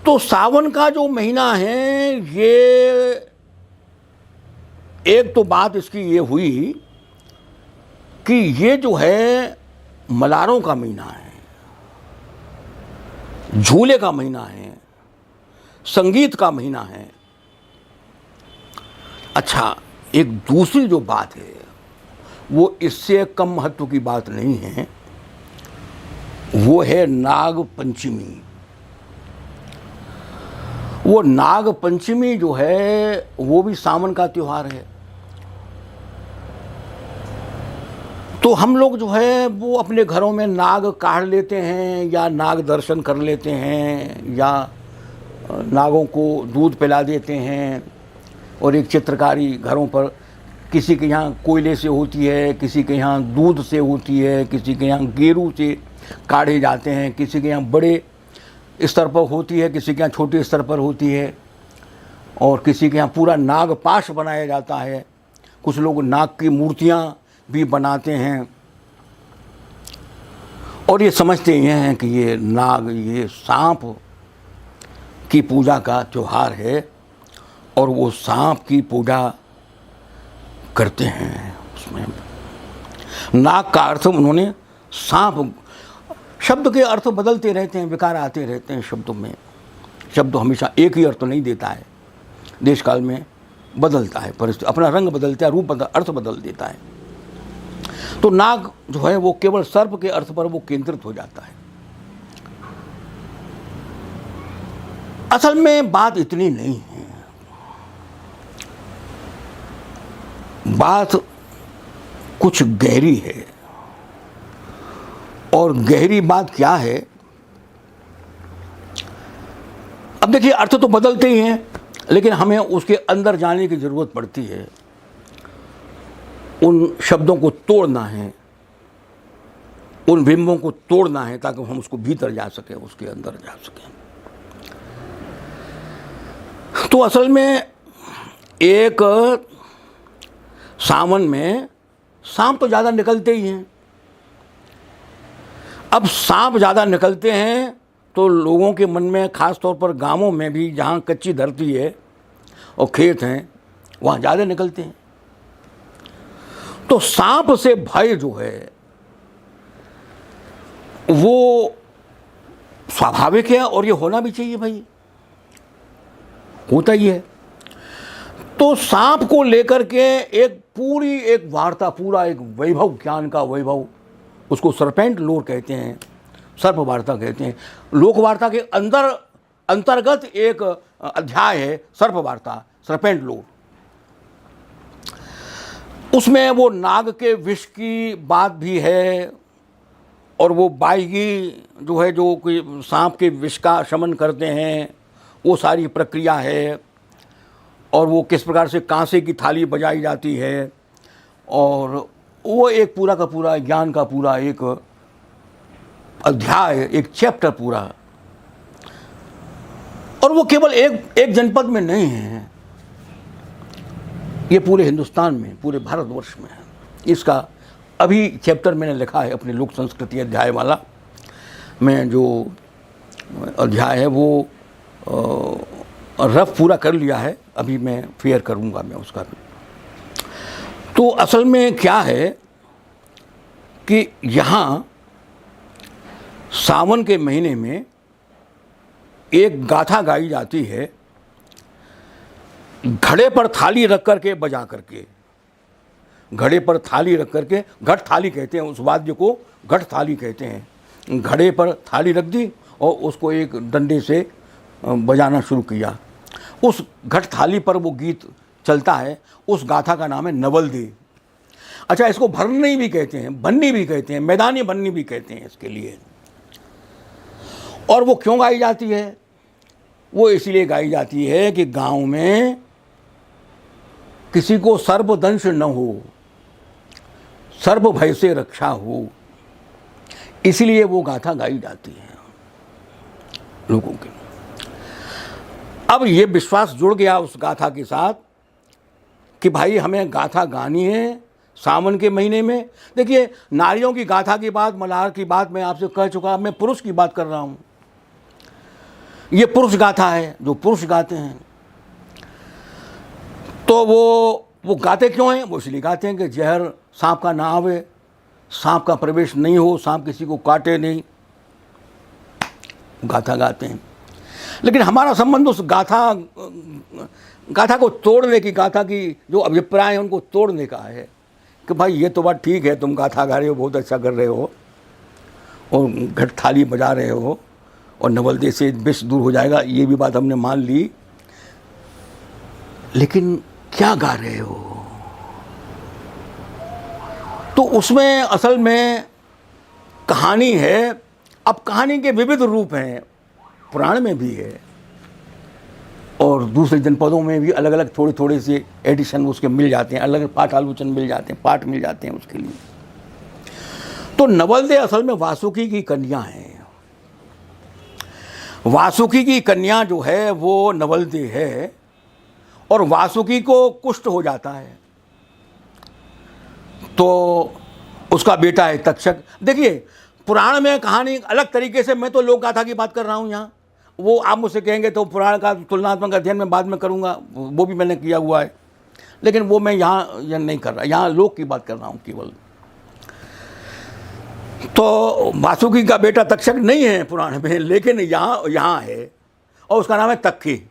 तो सावन का जो महीना है, ये एक तो बात इसकी ये हुई कि ये जो है मलारों का महीना है, झूले का महीना है, संगीत का महीना है। अच्छा, एक दूसरी जो बात है वो इससे कम महत्व की बात नहीं है, वो है नाग पंचमी। वो नाग पंचमी जो है वो भी सावन का त्योहार है। तो हम लोग जो है वो अपने घरों में नाग काढ़ लेते हैं या नाग दर्शन कर लेते हैं या नागों को दूध पिला देते हैं। और एक चित्रकारी घरों पर किसी के यहाँ कोयले से होती है, किसी के यहाँ दूध से होती है, किसी के यहाँ गेरू से काढ़े जाते हैं, किसी के यहाँ बड़े स्तर पर होती है, किसी के यहाँ छोटे स्तर पर होती है, और किसी के यहाँ पूरा नाग पाश बनाया जाता है। कुछ लोग नाग की मूर्तियाँ भी बनाते हैं और ये समझते ये हैं कि ये नाग, ये सांप की पूजा का त्यौहार है और वो सांप की पूजा करते हैं। उसमें नाग का अर्थ उन्होंने सांप, शब्द के अर्थ बदलते रहते हैं, विकार आते रहते हैं शब्दों में। शब्द हमेशा एक ही अर्थ नहीं देता है, देश काल में बदलता है, परिस्थिति अपना रंग बदलता है, रूप अर्थ बदल देता है। तो नाग जो है वो केवल सर्प के अर्थ पर वो केंद्रित हो जाता है। असल में बात इतनी नहीं है, बात कुछ गहरी है। और गहरी बात क्या है, अब देखिए अर्थ तो बदलते ही हैं, लेकिन हमें उसके अंदर जाने की ज़रूरत पड़ती है। उन शब्दों को तोड़ना है, उन बिंबों को तोड़ना है ताकि हम उसको भीतर जा सकें, उसके अंदर जा सकें। तो असल में एक सावन में सांप तो ज़्यादा निकलते ही हैं। अब सांप ज़्यादा निकलते हैं तो लोगों के मन में, ख़ास तौर पर गांवों में भी जहाँ कच्ची धरती है और खेत हैं, वहाँ ज़्यादा निकलते हैं। तो सांप से भय जो है वो स्वाभाविक है और ये होना भी चाहिए भाई, होता ही है। तो सांप को लेकर के एक वार्ता, पूरा एक वैभव, ज्ञान का वैभव, उसको सरपेंट लोर कहते हैं, सर्प वार्ता कहते हैं। लोक वार्ता के अंतर्गत एक अध्याय है सर्प वार्ता, सरपेंट लोर। उसमें वो नाग के विष की बात भी है और वो बाईगी जो है, जो कोई सांप के विष का शमन करते हैं, वो सारी प्रक्रिया है। और वो किस प्रकार से कांसे की थाली बजाई जाती है, और वो एक पूरा का पूरा ज्ञान का पूरा एक अध्याय, एक चैप्टर पूरा। और वो केवल एक जनपद में नहीं है, ये पूरे हिंदुस्तान में, पूरे भारतवर्ष में है। इसका अभी चैप्टर मैंने लिखा है अपने लोक संस्कृति अध्याय वाला, मैं जो अध्याय है वो रफ पूरा कर लिया है, अभी मैं फेयर करूँगा मैं उसका भी। तो असल में क्या है कि यहाँ सावन के महीने में एक गाथा गाई जाती है, घड़े पर थाली रख करके बजा करके, घड़े पर थाली रख करके, घट थाली कहते हैं उस वाद्य को, घट थाली कहते हैं। घड़े पर थाली रख दी और उसको एक डंडे से बजाना शुरू किया। उस घट थाली पर वो गीत चलता है, उस गाथा का नाम है नवलदे। अच्छा, इसको भरनी भी कहते हैं, भन्नी भी कहते हैं, मैदानी भन्नी भी कहते हैं इसके लिए। और वो क्यों गाई जाती है? वो इसलिए गाई जाती है कि गांव में किसी को सर्पदंश न हो, सर्प भय से रक्षा हो, इसलिए वो गाथा गाई जाती है लोगों के। अब ये विश्वास जुड़ गया उस गाथा के साथ कि भाई हमें गाथा गानी है सावन के महीने में। देखिए, नारियों की गाथा की बात, मल्हार की बात मैं आपसे कह चुका, मैं पुरुष की बात कर रहा हूँ ये पुरुष गाथा है, जो पुरुष गाते हैं। तो वो गाते क्यों हैं? वो इसलिए गाते हैं कि जहर सांप का ना आवे, सांप का प्रवेश नहीं हो, सांप किसी को काटे नहीं, गाथा गाते हैं। लेकिन हमारा संबंध उस गाथा को तोड़ने की, गाथा की जो अभिप्राय है उनको तोड़ने का है कि भाई ये तो बात ठीक है, तुम गाथा गा रहे हो, बहुत अच्छा कर रहे हो और घट थाली बजा रहे हो और नवलदे से विष दूर हो जाएगा, ये भी बात हमने मान ली, लेकिन क्या गा रहे हो? तो उसमें असल में कहानी है। अब कहानी के विविध रूप हैं, पुराण में भी है और दूसरे जनपदों में भी अलग अलग थोड़े थोड़े से एडिशन उसके मिल जाते हैं, अलग अलग पाठ आलोचन मिल जाते हैं, पाठ मिल जाते हैं उसके लिए। तो नवलदे असल में वासुकी की कन्या है। वासुकी की कन्या जो है वो नवलदे है और वासुकी को कुष्ठ हो जाता है तो उसका बेटा है तक्षक। देखिए पुराण में कहानी अलग तरीके से, मैं तो लोक गाथा की बात कर रहा हूँ यहाँ, वो आप मुझसे कहेंगे तो पुराण का तुलनात्मक अध्ययन में बाद में करूँगा, वो भी मैंने किया हुआ है, लेकिन वो मैं यहाँ नहीं कर रहा, यहाँ लोक की बात कर रहा हूँ केवल। तो वासुकी का बेटा तक्षक नहीं है पुराण में, लेकिन यहाँ है और उसका नाम है तक्की।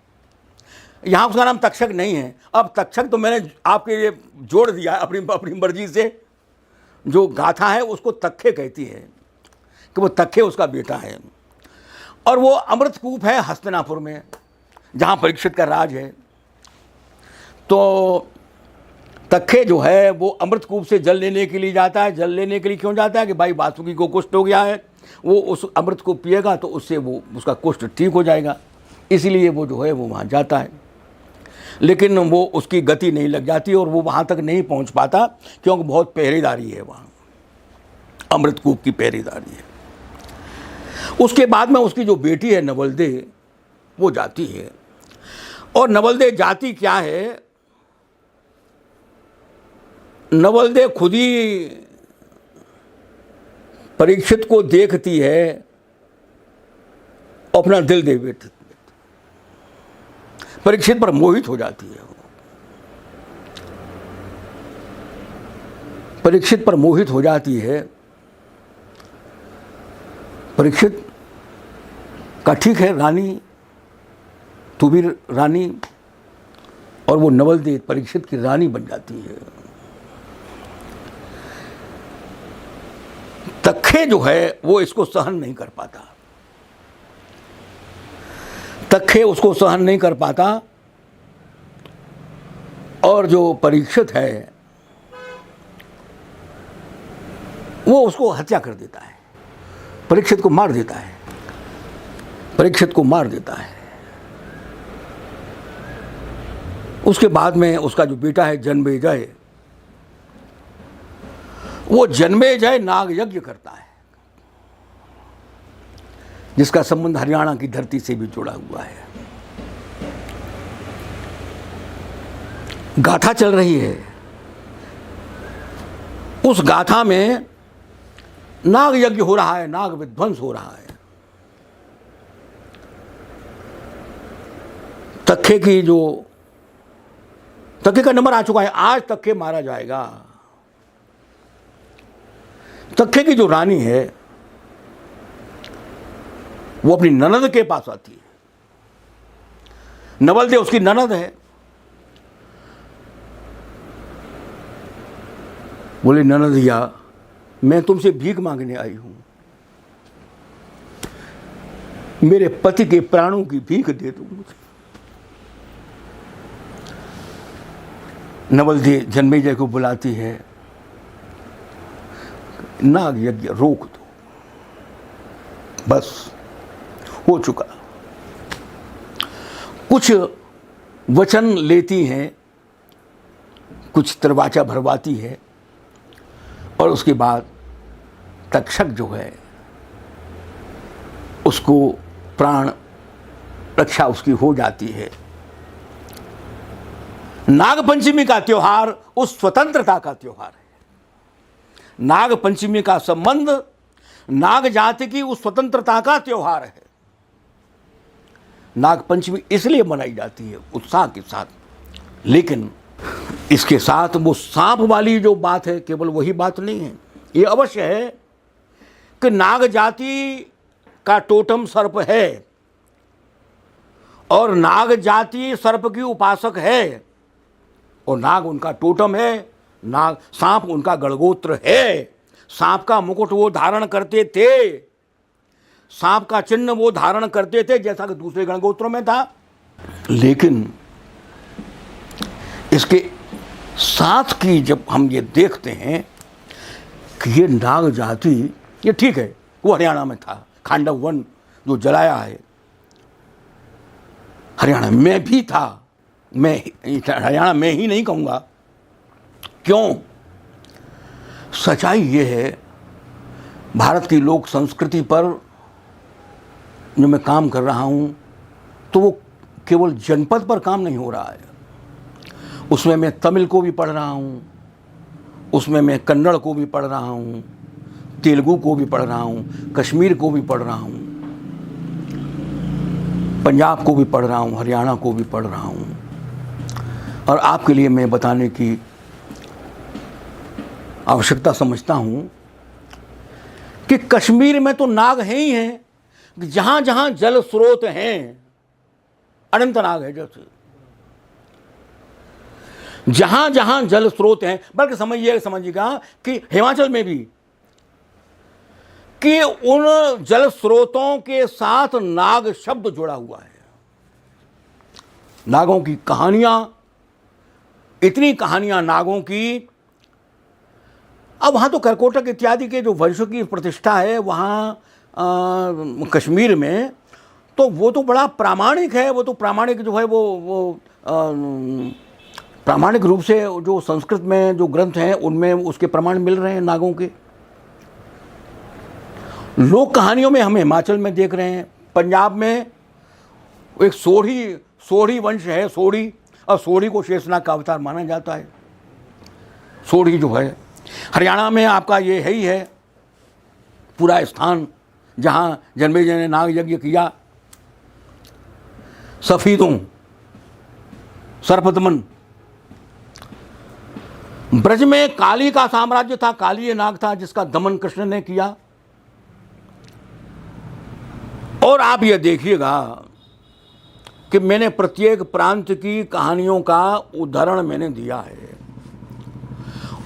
यहाँ उसका नाम तक्षक नहीं है। अब तक्षक तो मैंने आपके लिए जोड़ दिया है अपनी मर्जी से, जो गाथा है उसको तक्खे कहती है कि वो तक्खे उसका बेटा है। और वो अमृतकूप है हस्तिनापुर में, जहाँ परीक्षित का राज है। तो तक्खे जो है वो अमृतकूप से जल लेने के लिए जाता है। जल लेने के लिए क्यों जाता है? कि भाई वासुकी को कुष्ठ हो गया है, वो उस अमृत को पिएगा तो उससे वो उसका कुष्ठ ठीक हो जाएगा, इसीलिए वो जो है वो वहाँ जाता है। लेकिन वो उसकी गति नहीं लग जाती और वो वहाँ तक नहीं पहुँच पाता, क्योंकि बहुत पहरेदारी है वहाँ, अमृतकूप की पहरेदारी है। उसके बाद में उसकी जो बेटी है नवलदे, वो जाती है। और नवलदे जाती क्या है? नवलदे खुद ही परीक्षित को देखती है, अपना दिल दे देती, परीक्षित पर मोहित हो जाती है। परीक्षित पर मोहित हो जाती है। परीक्षित का ठीक है रानी, तू भी रानी, और वो नवलदे परीक्षित की रानी बन जाती है। तक्खे जो है वो इसको सहन नहीं कर पाता, तक्खे उसको सहन नहीं कर पाता और जो परीक्षित है वो उसको हत्या कर देता है, परीक्षित को मार देता है, परीक्षित को मार देता है। उसके बाद में उसका जो बेटा है जन्मेजय, वो जन्मेजय नाग यज्ञ करता है, जिसका संबंध हरियाणा की धरती से भी जुड़ा हुआ है। गाथा चल रही है, उस गाथा में नाग यज्ञ हो रहा है, नाग विध्वंस हो रहा है। तक्खे की जो तक्खे का नंबर आ चुका है, आज तक्खे मारा जाएगा। तक्खे की जो रानी है वो अपनी ननद के पास आती है। नवलदे उसकी ननद है। बोले ननदिया, मैं तुमसे भीख मांगने आई हूं, मेरे पति के प्राणों की भीख दे दो मुझे। नवलदे जन्मेजय को बुलाती है, नाग यज्ञ रोक दो, बस हो चुका। कुछ वचन लेती हैं, कुछ तरवाचा भरवाती है और उसके बाद तक्षक जो है उसको प्राण रक्षा उसकी हो जाती है। नागपंचमी का त्योहार उस स्वतंत्रता का त्योहार है। नागपंचमी का संबंध नाग जाति की उस स्वतंत्रता का त्योहार है। नागपंचमी इसलिए मनाई जाती है उत्साह के साथ, लेकिन इसके साथ वो सांप वाली जो बात है केवल वही बात नहीं है। ये अवश्य है कि नाग जाति का टोटम सर्प है और नाग जाति सर्प की उपासक है और नाग उनका टोटम है, नाग सांप उनका गणगोत्र है। सांप का मुकुट वो धारण करते थे, सांप का चिन्ह वो धारण करते थे जैसा कि दूसरे गणगोत्रों में था। लेकिन इसके साथ की जब हम ये देखते हैं कि ये नाग जाति, ये ठीक है वो हरियाणा में था, खांडव वन जो जलाया है हरियाणा में भी था। मैं हरियाणा में ही नहीं कहूँगा, क्यों? सच्चाई ये है भारत की लोक संस्कृति पर जो मैं काम कर रहा हूँ तो वो केवल जनपद पर काम नहीं हो रहा है, उसमें मैं तमिल को भी पढ़ रहा हूँ, उसमें मैं कन्नड़ को भी पढ़ रहा हूँ, तेलुगु को भी पढ़ रहा हूँ, कश्मीर को भी पढ़ रहा हूँ, पंजाब को भी पढ़ रहा हूँ, हरियाणा को भी पढ़ रहा हूँ। और आपके लिए मैं बताने की आवश्यकता समझता हूँ कि कश्मीर में तो नाग हैं ही हैं, जहाँ जहाँ जल स्रोत हैं अनंत नाग है। जैसे जहाँ जहाँ जल स्रोत हैं, बल्कि समझिएगा कि हिमाचल में भी कि उन जल स्रोतों के साथ नाग शब्द जुड़ा हुआ है। नागों की कहानियां, इतनी कहानियां नागों की। अब वहाँ तो करकोटक इत्यादि के जो वंशों की प्रतिष्ठा है वहाँ कश्मीर में, तो वो तो बड़ा प्रामाणिक है। वो तो प्रामाणिक जो है वो प्रामाणिक रूप से जो संस्कृत में जो ग्रंथ हैं उनमें उसके प्रमाण मिल रहे हैं नागों के। लोक कहानियों में हम हिमाचल में देख रहे हैं, पंजाब में एक सोढ़ी वंश है, सोढ़ी, और सोढ़ी को शेषनाग का अवतार माना जाता है। सोढ़ी जो है हरियाणा में आपका ये है ही है पूरा स्थान जहाँ जन्मेजय ने नाग यज्ञ किया। सफीदों, सर्पदमन। ब्रज में काली का साम्राज्य था, काली नाग था जिसका दमन कृष्ण ने किया। और आप ये देखिएगा कि मैंने प्रत्येक प्रांत की कहानियों का उदाहरण मैंने दिया है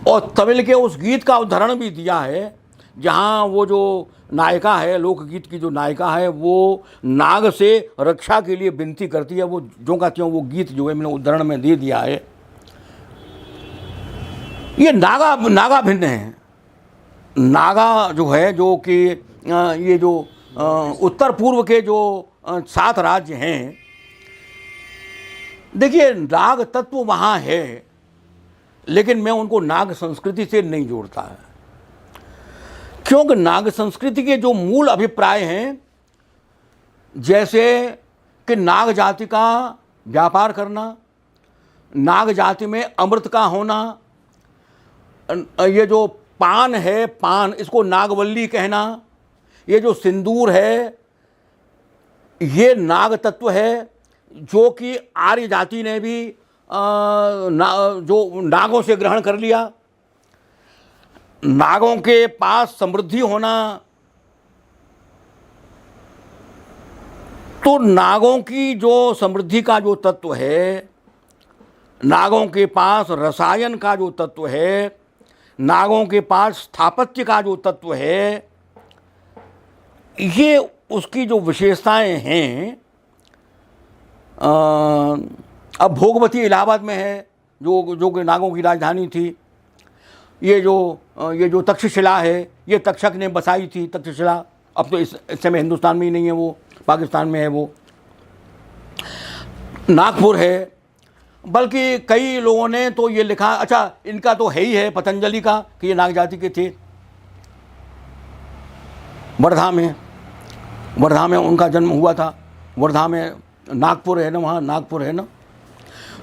और तमिल के उस गीत का उदाहरण भी दिया है जहाँ वो जो नायिका है, लोकगीत की जो नायिका है, वो नाग से रक्षा के लिए विनती करती है। वो जो कहती हूँ वो गीत जो है मैंने उदाहरण में दे दिया है। ये नागा भिन्न है। नागा जो है जो कि ये जो उत्तर पूर्व के जो 7 राज्य हैं, देखिए नाग तत्व वहाँ है, लेकिन मैं उनको नाग संस्कृति से नहीं जोड़ता है, क्योंकि नाग संस्कृति के जो मूल अभिप्राय हैं, जैसे कि नाग जाति का व्यापार करना, नाग जाति में अमृत का होना, ये जो पान है, पान इसको नागवल्ली कहना, ये जो सिंदूर है ये नाग तत्व है, जो कि आर्य जाति ने भी जो नागों से ग्रहण कर लिया। नागों के पास समृद्धि होना, तो नागों की जो समृद्धि का जो तत्व है, नागों के पास रसायन का जो तत्व है, नागों के पास स्थापत्य का जो तत्व है, ये उसकी जो विशेषताएं हैं। अब भोगवती इलाहाबाद में है जो कि नागों की राजधानी थी। ये जो तक्षशिला है ये तक्षक ने बसाई थी। तक्षशिला अब तो इस समय हिंदुस्तान में ही नहीं है, वो पाकिस्तान में है। वो नागपुर है, बल्कि कई लोगों ने तो ये लिखा, अच्छा इनका तो है ही है पतंजलि का कि ये नाग जाति के थे। वर्धा में उनका जन्म हुआ था। वर्धा में नागपुर है ना, वहाँ नागपुर है ना।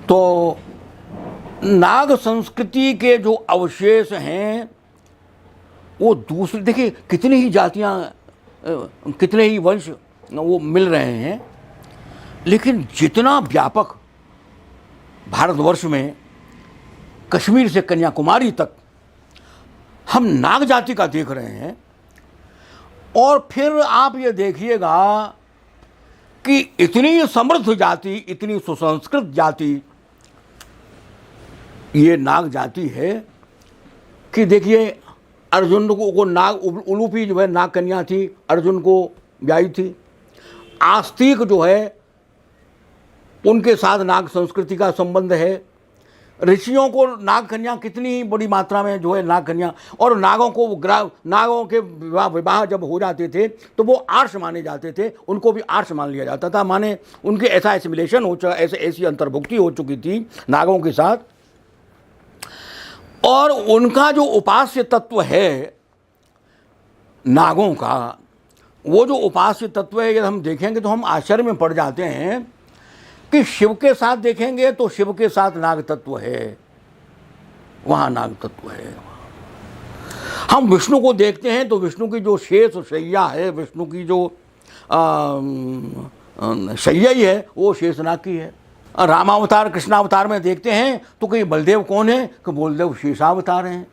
तो नाग संस्कृति के जो अवशेष हैं वो दूसरे, देखिए कितनी ही जातियाँ, कितने ही वंश वो मिल रहे हैं। लेकिन जितना व्यापक भारतवर्ष में कश्मीर से कन्याकुमारी तक हम नाग जाति का देख रहे हैं, और फिर आप ये देखिएगा कि इतनी समृद्ध जाति, इतनी सुसंस्कृत जाति ये नाग जाति है कि देखिए अर्जुन को नाग उलूपी जो है नाग कन्या थी, अर्जुन को ब्याई थी। आस्तिक जो है उनके साथ नाग संस्कृति का संबंध है। ऋषियों को नाग कन्या कितनी बड़ी मात्रा में जो है नाग कन्या, और नागों को नागों के विवाह जब हो जाते थे तो वो आर्ष माने जाते थे, उनको भी आर्ष मान लिया जाता था। माने उनके ऐसा एसिमिलेशन हो चुका, ऐसी अंतर्भुक्ति हो चुकी थी नागों के साथ। और उनका जो उपास्य तत्व है नागों का, वो जो उपास्य तत्व है, यदि हम देखेंगे तो हम आश्चर्य में पड़ जाते हैं कि शिव के साथ देखेंगे तो शिव के साथ नाग तत्व है, वहाँ नाग तत्व है। हम विष्णु को देखते हैं तो विष्णु की जो शेष शैया है, विष्णु की जो शैया ही है, वो शेषनाग की है। रामावतार कृष्णावतार में देखते हैं तो कहीं बलदेव कौन है, कि बलदेव शेषावतार हैं।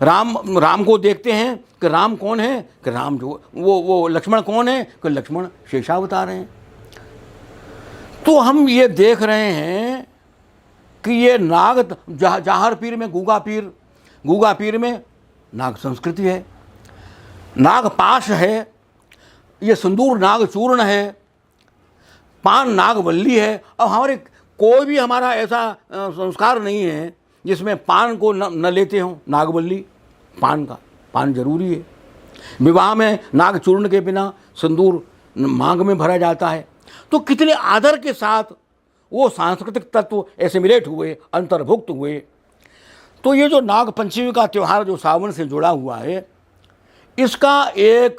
राम को देखते हैं कि राम कौन है, कि राम जो वो लक्ष्मण कौन है, कि लक्ष्मण शेषावतार हैं। तो हम ये देख रहे हैं कि ये नाग जाहर पीर में गूगा पीर में नाग संस्कृति है, नाग पाश है, ये सिंदूर नाग चूर्ण है, पान नागवल्ली है। अब हमारे कोई भी हमारा ऐसा संस्कार नहीं है जिसमें पान को न लेते हों। नागवल्ली पान जरूरी है। विवाह में नाग चूर्ण के बिना सिंदूर मांग में भरा जाता है। तो कितने आदर के साथ वो सांस्कृतिक तत्व एसिमिलेट हुए, अंतर्भुक्त हुए। तो ये जो नाग पंचमी का त्यौहार जो सावन से जुड़ा हुआ है, इसका एक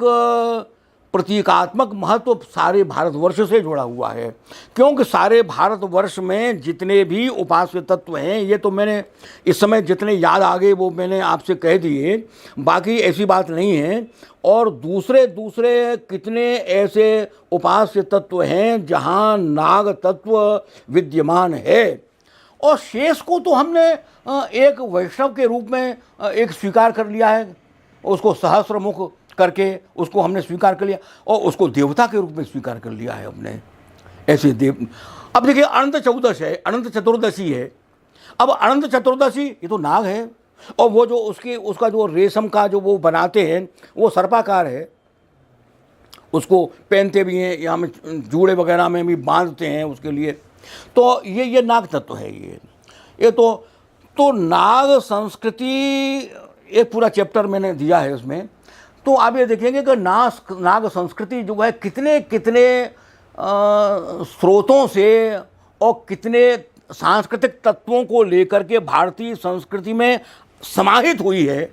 प्रतीकात्मक महत्व सारे भारतवर्ष से जुड़ा हुआ है, क्योंकि सारे भारतवर्ष में जितने भी उपास्य तत्व हैं, ये तो मैंने इस समय जितने याद आ गए वो मैंने आपसे कह दिए, बाकी ऐसी बात नहीं है। और दूसरे कितने ऐसे उपास्य तत्व हैं जहाँ नाग तत्व विद्यमान है, और शेष को तो हमने एक वैष्णव के रूप में एक स्वीकार कर लिया है, उसको सहस्रमुख करके उसको हमने स्वीकार कर लिया, और उसको देवता के रूप में स्वीकार कर लिया है हमने, ऐसे देव। अब देखिए अनंत चौदश है, अनंत चतुर्दशी है। अब अनंत चतुर्दशी ये तो नाग है, और वो जो उसका जो रेशम का जो वो बनाते हैं वो सर्पाकार है, उसको पहनते भी हैं, यहाँ में जूड़े वगैरह में भी बांधते हैं उसके लिए। तो ये नाग तत्व है। ये तो नाग संस्कृति एक पूरा चैप्टर मैंने दिया है उसमें। तो आप ये देखेंगे कि नाग संस्कृति जो है कितने स्रोतों से और कितने सांस्कृतिक तत्वों को लेकर के भारतीय संस्कृति में समाहित हुई है।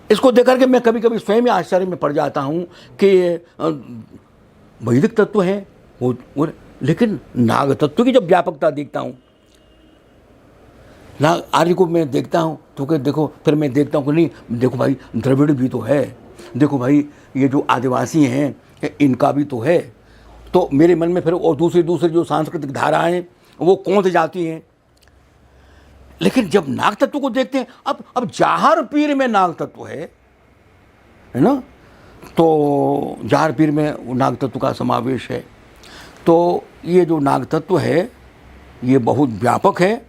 इसको देख करके मैं कभी कभी स्वयं आश्चर्य में पड़ जाता हूँ कि वैदिक तत्व है वो, लेकिन नाग तत्व की जब व्यापकता देखता हूँ, नाग आर्य को मैं देखता हूँ तो कि देखो, फिर मैं देखता हूँ कि नहीं देखो भाई द्रविड़ भी तो है, देखो भाई ये जो आदिवासी हैं इनका भी तो है। तो मेरे मन में फिर और दूसरी जो सांस्कृतिक धाराएं वो कौन सी जाती हैं। लेकिन जब नाग तत्व को देखते हैं, अब जाहर पीर में नाग तत्व है ना, तो जाहर पीर में नाग तत्व का समावेश है। तो ये जो नाग तत्व है ये बहुत व्यापक है,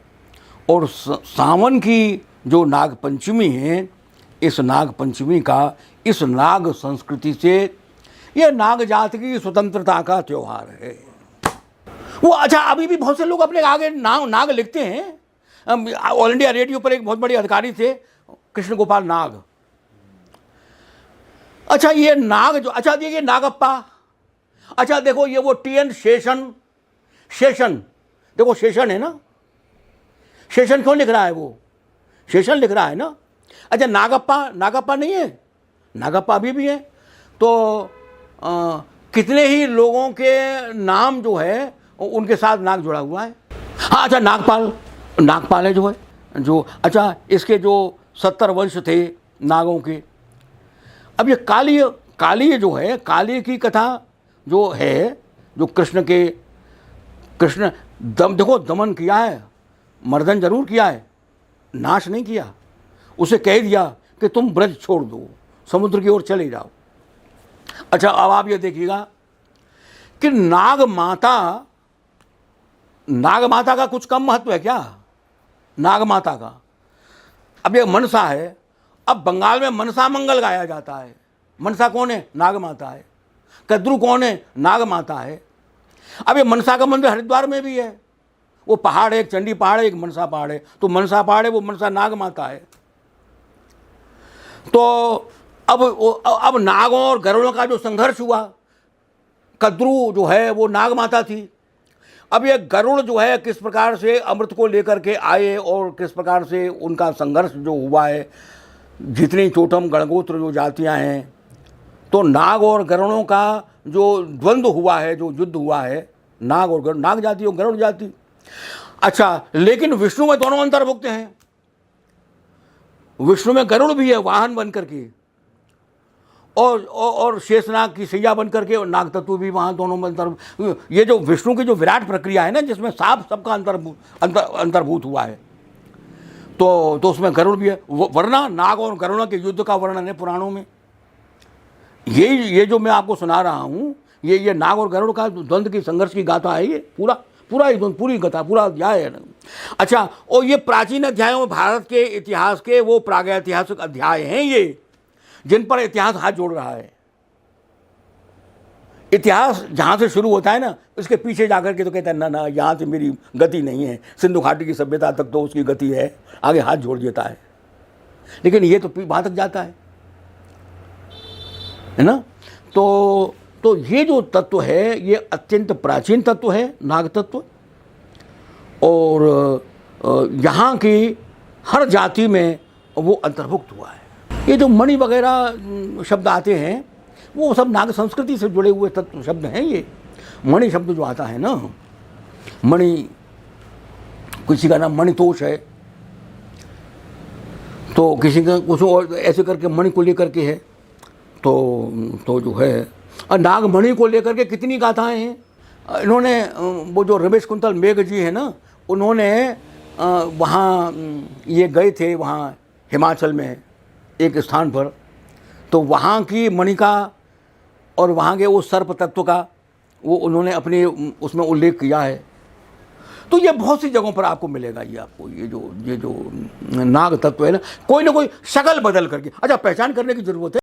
और सावन की जो नाग पंचमी है, इस नाग पंचमी का, इस नाग संस्कृति से, यह नाग जाति की स्वतंत्रता का त्यौहार है वो। अच्छा, अभी भी बहुत से लोग अपने आगे नाग लिखते हैं। ऑल इंडिया रेडियो पर एक बहुत बड़े अधिकारी थे कृष्ण गोपाल नाग। अच्छा, ये नाग जो, अच्छा देखिए नागप्पा, अच्छा देखो ये वो टी.एन. शेषन, देखो शेषन है ना, शेषन क्यों लिख रहा है वो, शेषन लिख रहा है ना। अच्छा नागप्पा नहीं है, नागप्पा अभी भी है। तो कितने ही लोगों के नाम जो है उनके साथ नाग जुड़ा हुआ है। हाँ, अच्छा नागपाल है जो है जो, अच्छा इसके जो 70 वंश थे नागों के। अब ये काली जो है, काली की कथा जो है जो कृष्ण देखो दमन किया है, मर्दन जरूर किया है, नाश नहीं किया। उसे कह दिया कि तुम ब्रज छोड़ दो, समुद्र की ओर चले जाओ। अच्छा, अब आप ये देखिएगा कि नाग माता का कुछ कम महत्व है क्या? नाग माता का, अब ये मनसा है, अब बंगाल में मनसा मंगल गाया जाता है। मनसा कौन है? नाग माता है। कद्रू कौन है? नाग माता है। अब ये मनसा का मंदिर हरिद्वार में भी है, वो पहाड़ है, एक चंडी पहाड़ है, एक मनसा पहाड़ है। तो मनसा पहाड़ है, वो मनसा नाग माता है। तो अब नागों और गरुड़ों का जो संघर्ष हुआ, कद्रू जो है वो नाग माता थी। अब ये गरुड़ जो है किस प्रकार से अमृत को लेकर के आए और किस प्रकार से उनका संघर्ष जो हुआ है, जितनी चोटम गणगोत्र जो जातियां हैं, तो नाग और गरुड़ों का जो द्वंद्व हुआ है, जो युद्ध हुआ है, नाग और गरुड़, नाग जाति और गरुड़ जाति। अच्छा, लेकिन विष्णु में दोनों अंतर्भुक्त हैं। विष्णु में गरुड़ भी है वाहन बन करके, और शेषनाग की सैया बन करके, और नाग तत्व भी वहाँ दोनों में अंतर्भूत। ये जो विष्णु की जो विराट प्रक्रिया है ना, जिसमें साफ सबका अंतर्भूत हुआ है, तो उसमें गरुड़ भी है। वरना नाग और गरुड़ के युद्ध का वर्णन है पुराणों में। ये जो मैं आपको सुना रहा हूँ, ये नाग और गरुड़ का द्वंद्व की संघर्ष की गाथा है। ये पूरी गाथा, पूरा अध्याय है। अच्छा, और ये प्राचीन अध्यायों, भारत के इतिहास के वो प्रागैतिहासिक अध्याय हैं ये, जिन पर इतिहास हाथ जोड़ रहा है। इतिहास जहाँ से शुरू होता है ना, उसके पीछे जाकर के तो कहता है ना यहाँ से मेरी गति नहीं है, सिंधु घाटी की सभ्यता तक तो उसकी गति है, आगे हाथ जोड़ देता है। लेकिन ये तो वहाँ तक जाता है ना। तो ये जो तत्व है, ये अत्यंत प्राचीन तत्व है, नाग तत्व। और यहाँ की हर जाति में वो अंतर्भुक्त हुआ है। ये जो मणि वगैरह शब्द आते हैं, वो सब नाग संस्कृति से जुड़े हुए तत्व शब्द हैं। ये मणि शब्द जो आता है ना, मणि, किसी का नाम मणितोष है, तो किसी का कुछ और ऐसे करके मणि को लेकर के है। तो जो है, और नागमणि को लेकर के कितनी गाथाएं हैं। इन्होंने वो जो रमेश कुंतल मेघ जी है ना, उन्होंने वहाँ ये गए थे, वहाँ हिमाचल में एक स्थान पर, तो वहाँ की मणि का और वहाँ के उस सर्प तत्व का वो उन्होंने अपने उसमें उल्लेख किया है। तो ये बहुत सी जगहों पर आपको मिलेगा। ये आपको ये जो नाग तत्व है ना कोई शक्ल बदल करके, अच्छा, पहचान करने की जरूरत है।